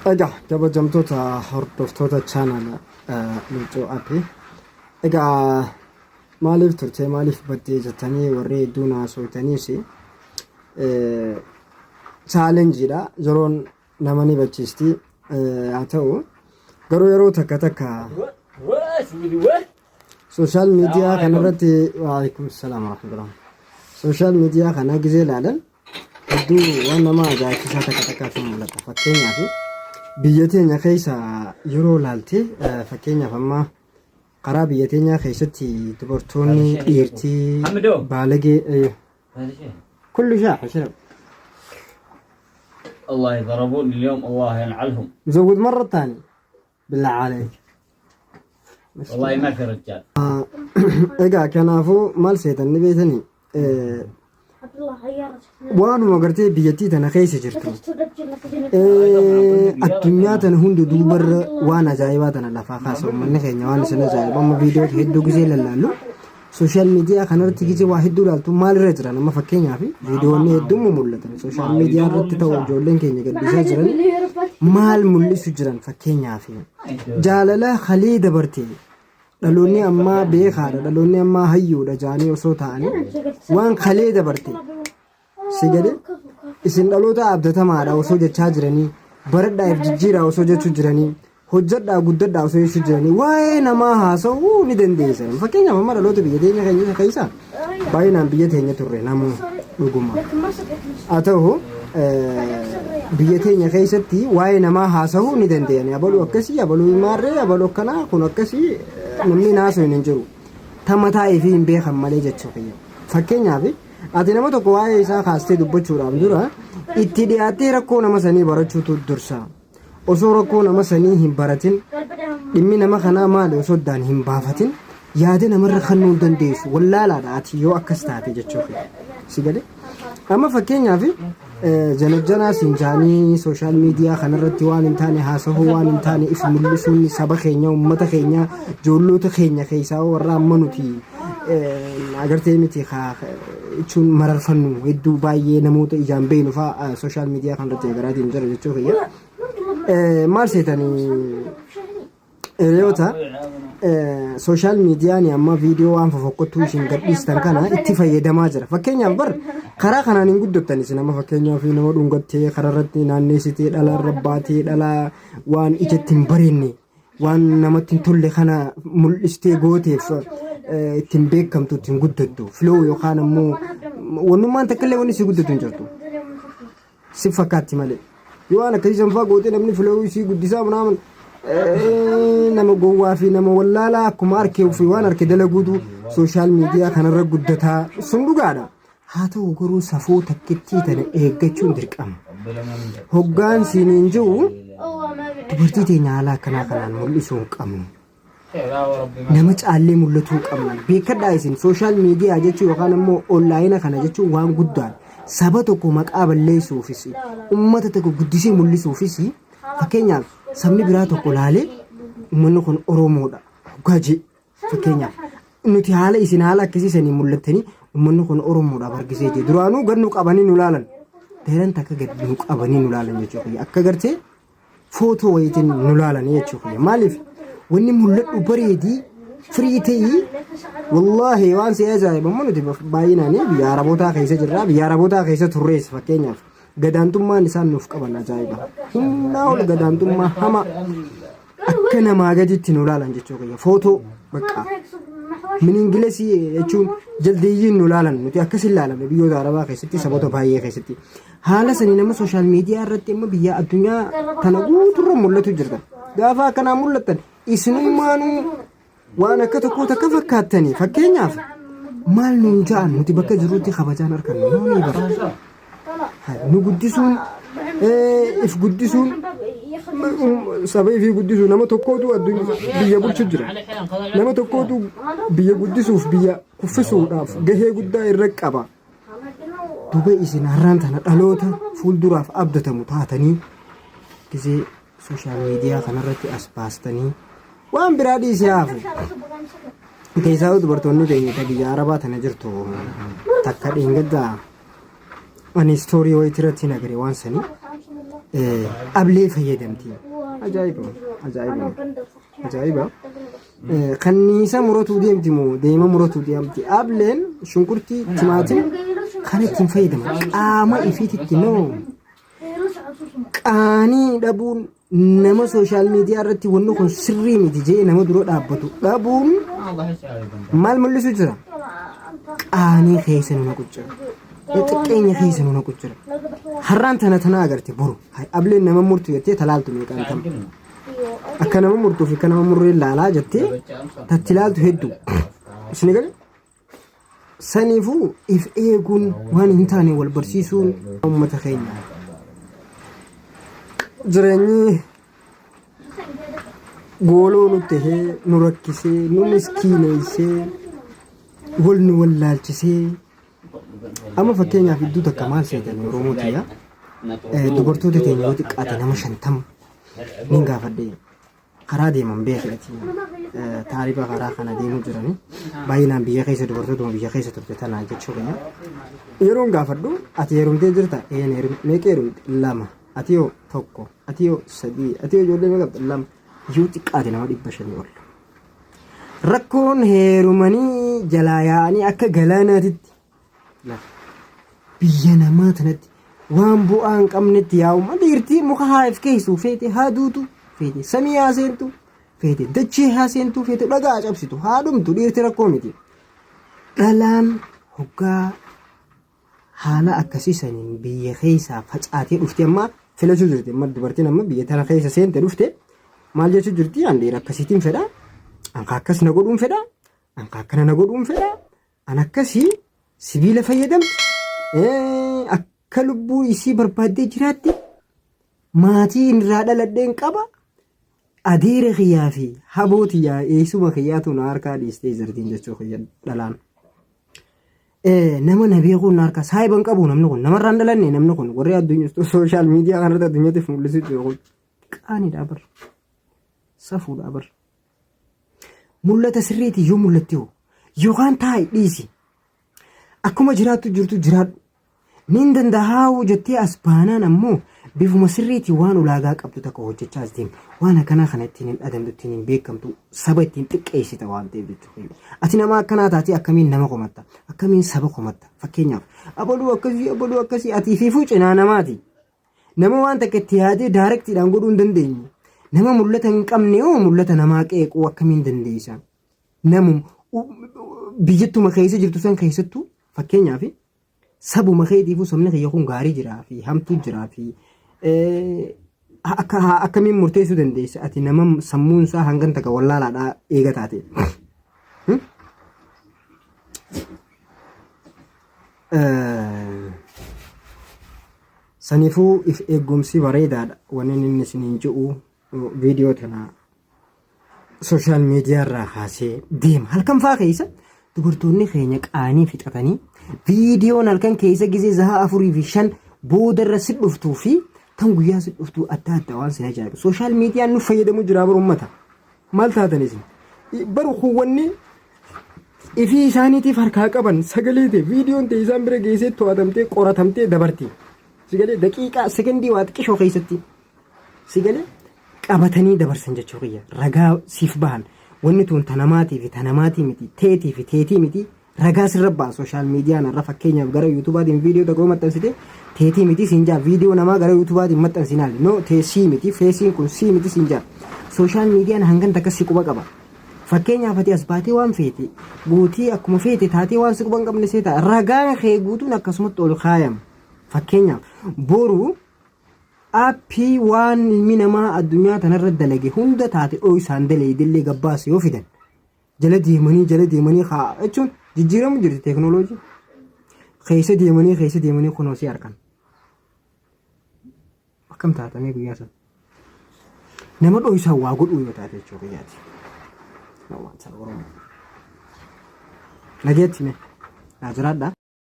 Egaa kabajamtoota hordoftoota chaanala Luuccoo Appii. Egaa maaliif turte maaliif baddee jettanii warri hedduun haasofitaniis chaalenjiidha. Yeroon nama ni bachiisti haa ta'u garuu yeroo takka takka sooshaal miidiyaa kanarratti waalaikum salaam warahmatullahi sooshaal miidiyaa kana gizee ilaalan hedduu waan nama ajaa'ibsiisaa takka takkaatu mul'ata. Fakkeenyaaf biyya teenya keessa yeroo ilaalte fakkeenyaaf amma karaa biyya teenya keessatti dubartoonni dhiirtii baalagee kullu شيء شرب الله يضربون اليوم الله ينعلهم. زود مرة ثانية بالله عليك. والله ما في رجال. إيجا كنافو مال سيتن بيتني وانو مقرتي بيتي تنخيس جرتو الدنيا تنهند دوبر وانا جايباتنا لفا خاصة من نخيني وانا سنة جايبا ما فيديو تهدو كزي للالو سوشيال ميديا خنرت تيجي واحد دولالتو مال رجران ما فكيني في فيديو ني دم مولتن سوشيال ميديا رت تو جولن كيني قد بيسجران مال مولي سجران فكيني في جالله خليد برتي دلوني أما بيخار دلوني أما هيو دجاني وصوتاني وان خليد برتي سيجدي اسم دلوتا عبدتا مارا وصوجة تاجراني برد دايف جيجيرا وصوجة تجراني حجت دا قدت دا وصوجة تجراني واي نما هاسو ندن ديسان فكينا مما دلوتا بيديني خيني خيسا باينا بيديني توري نامو لغما أتوه بيتين خيستي واي نما هاسو ندن ديني أبلو أكسي أبلو إماري أبلو كنا كون أكسي namni naasoo hin jiru tamataa fi hin beekan malee jechuudha. Fakkeenyaaf ati nama tokko waa'ee isaa kaastee dubbachuudhaaf dura itti dhiyaatee rakkoo nama sanii barachuutu dursa. Osoo rakkoo nama sanii hin baratin dhimmi nama kanaa maali osoo daan hin baafatin yaada namarra kannuu dandeessu wallaalaadha ati yoo akkas taate jechuudha. Si galee amma fakkeenyaaf janajjanaa sinjaanii sooshaal miidiyaa kanarratti waan hin taane haasa'uu waan hin taane if mul'isuun saba keenya uummata keenya ijoollota keenya keessaa warra amma nuti agartee miti jechuun mararfannu hedduu baay'ee namoota ijaan beeknu fa'aa sooshaal miidiyaa kanarratti agaraatiin jira jechuudha. Maal seetanii hiriyoota sooshaal miidiyaan amma viidiyoo waan fofokkottuu isin gadhiistan kana itti fayyadamaa jira. Fakkeenyaaf bar karaa kanaan hin guddattanis nama fakkeenyaaf nama dhungattee kararratti naanneessitee dhala rabbaatee dhala waan ijatti hin bareenne waan namatti hin tolle kana mul'istee gooteef ittiin beekamtu ittiin guddattu filoo yookaan ammoo wannummaan takkillee wanni si guddatu hin jirtu si fakkaatti malee yoo waan akkasii sanfaa gootee namni filoo isii guddisaa munaaman nama gowwaa fi nama wallaalaa akkuma arkee fi waan arkee dalaguutu sooshaal miidiyaa kanarra guddataa sun dhugaadha. Haa ta'u garuu safuu takkittii tana eeggachuun dirqama. Hoggaan siiniin jiru dubartii teenya haala akkanaa kanaan mul'isuu hin qabnu. Nama caallee mul'atuu qabna. Beekadhaa isin sooshaal miidiyaa jechuun yookaan immoo onlaayina kana jechuun waan guddaadha. Saba tokko maqaa balleessuufis uummata tokko guddisee mul'isuufis fakkeenyaaf sabni biraa tokko laalee uummanni kun Oromoodha. Gaji fakkeenyaaf nuti haala isin haala akkasiisanii mul'attanii uummanni kun Oromoodhaaf argisee jee duraanuu gad nu qabanii nu laalan teeran takka gad nu qabanii nu laalan jechuudha. Akka gartee footoo wayitiin nu laalan jechuudha. Maaliif wanni mul'atu bareedii firii ta'ii wallaahi waan si ajaa'ibamu nuti baay'inaan biyya Arabootaa keessa jirra. Biyya Arabootaa keessa turrees fakkeenyaaf gadaantummaan isaan nuuf qaban ajaa'iba. Humnaa ol gadaantummaa hama akka namaa gaditti nu laalan jechuudha. Footoo bakka min ingilisi jechuun jaldeeyyiin nu laalan nuti akkasin laalamne biyyoota Arabaa keessatti saboota baay'ee keessatti haala sanii nama sooshaal miidiyaa irratti immoo biyya addunyaa kana guuturra mul'atu jirta. Gaafa akkanaa mul'atan isinummaanuu waan akka tokko takka fakkaattanii fakkeenyaaf maal nuun ja'an nuti bakka jirutti kabajaan argannu noonii bara. Nu guddisuun if guddisuun saba fi guddisuu nama tokkootu biyya bulchu jira. Nama tokkootu biyya guddisuuf biyya kuffisuudhaaf gahee guddaa irra qaba. Duuba isin har'aan tana dhaloota fuulduraaf abdatamu taatanii gisee sooshaal miidiyaa kanarratti as baastanii waan biraa dhiisee hafu. Keessaa dubartoonni keenya biyya Arabaa tana jirtu takka dheengaddaa ani istoorii wayitirratti nagare waan sanii ablee fayyadamti. Ajaa'iba. Kanniisa muratuu deemti moo deema muratuu deemti. Ableen shunkurtii timaatiin kan ittiin fayyadamu qaama ifiititti noo qaanii dhabuun nama sooshaal miidiyaa irratti wanni kun sirrii miti jee nama dura dhaabbatu dhabuun maal mul'isu jira qaanii keessa nuna quccira xiqqeenya keessa nuna quccira har'aan tana agarte boru ableen nama murtu jettee talaaltu meeqaan tam akka nama murtuu fi akka nama murree laalaa jettee tatti laaltu hedduu isin galee saniifuu if eeguun waan hin taane wal barsiisuun uummata keenya jireenyi gooloo nutti tahee nu rakkisee nu miskiineessee wal nu wallaalchisee amma fakkeenyaaf iddoo takka maal seetan Oromootiya dubartoota keenya yoo xiqqaate nama 50 nin gaafadhe karaa deeman beekati taarifa karaa kana deemuu jiranii baay'inaan biyya keessa dubartoota biyya keessa turte tanaa jechuu keenya yeroon gaafadhu ati heerumtee jirta meeqa heerumte 2 ati yoo 1 ati yoo 3 ati yoo ijoollee meeqa 2 yoo xiqqaate nama 500 ol rakkoon heerumanii jalaa yaa'anii akka galaanaatitti biyya namaa tanatti waan bu'aa hin qabnetti yaa'uma dhiirtii muka haa'eef keessuu feete haa duutu feete samii haa seentu feete dachee haa seentu feete dhagaa cabsitu haa dhumtu dhiirti rakkoo miti dhalaan hoggaa haala akkasiisaniin biyya keessaa facaatee dhufte amma filachuu jirti amma dubartiin amma biyya tana keessa seente dhufte maal jechuu jirti an dhiira akkasiitiin fedha anka akkas na godhuun fedha anka akkana na godhuun fedha an akkasii sibiila fayyadamti akka lubbuu isii barbaaddee jiraatti maatii irraa dhaladheen qaba adeera kiyyaa fi habootiyaa eessuma kiyyaatu na harkaa dhiistee jirtiin jechuu kiyya dhalaan nama na beekuun na harkaa saayiban qabu namni kun namarraan dhalanne namni kun warri addunyaa sooshaal miidiyaa kanarratti addunyaatti mul'isu jiru qaaniidha bar safuudha bar mul'ata sirriitii yoo mul'atti yookaan taa'e dhiisi akkuma jiraattu jirtu jiraadhu nin danda'aa jettee as baanaan ammoo bifuma sirriitii waan ulaagaa qabdu takka hojjechaa as deemu waan akkanaa kana ittiin hin dhadamtu ittiin hin beekamtu saba ittiin xiqqeessita waan ta'eef jechuudha. Ati nama akkanaa taatee akkamiin nama komatta akkamiin saba komatta fakkeenyaaf abaluu akkasii atii fiifuu cinaa namaati nama waan takka itti yaadee daarektiidhaan godhuu hin dandeenye nama mul'ata hin qabne yoo mul'ata namaa qeequu akkamiin dandeessa namu biyyattuu keessa jirtu san keessattuu fakkeenyaaf sabuma keetiifuu sabni kiyya kun gaarii jiraa fi hamtuu jiraa fi akkamiin murteessuu dandeessa ati nama sammuun isaa hangan takka wallaalaadhaa eega taate. Saniifuu if eegumsi bareedaadha wanni inni isiniin jedhu viidiyoo tana sooshaal miidiyaa irraa kaasee deema halkan faa keessa dubartoonni keenya qaanii fixatanii viidiyoon halkan keessa gizee zahaa 4 fi 5 boodarra si dhuftuu fi kan guyyaa si dhuftuu adda adda waan sin ajaa'ibu sooshaal miidiyaan nu fayyadamu jira bar ummata maal taatanis baru huwanni ifii isaaniitiif harkaa qaban sagalee ta'e viidiyoon ta'e isaan bira geessee to'atamtee qoratamtee dabarti sigalee daqiiqaa sekondii waa xiqqishoo keessatti sigalee qabatanii dabarsan jechuu kiyya ragaa siif bahan wanni tun tanamaatii fi tanamaatii miti teetii fi teetii miti ragaa sirra ba'an sooshaal miidiyaan irra fakkeenyaaf gara yuutuubaatiin viidiyoo tokko maxxansite teetii miti sinjaa viidiyoo namaa gara yuutuubaatiin maxxansinaal no teesii miti feesiin kun sii miti sinjaa sooshaal miidiyaan hangan takka si quba qaba fakkeenyaaf ati as baatee waan feete guutii akkuma feete taatee waan si quba hin qabne seeta ragaan kee guutuun akkasumatti ol kaayama fakkeenyaaf boruu aappii waan ilmi namaa addunyaa tanarra dalage hunda taate isaan daleedillee gabbaas yoo fidan jala deemanii haa jechuun jijjiiramu jirti teeknooloojii keessa deemanii kunoo si argan akkam taatamee guyyaa sana nama dho'isaa waa godhuu yoo taate jechuu guyyaati nageetti mee naa jiraadhaa.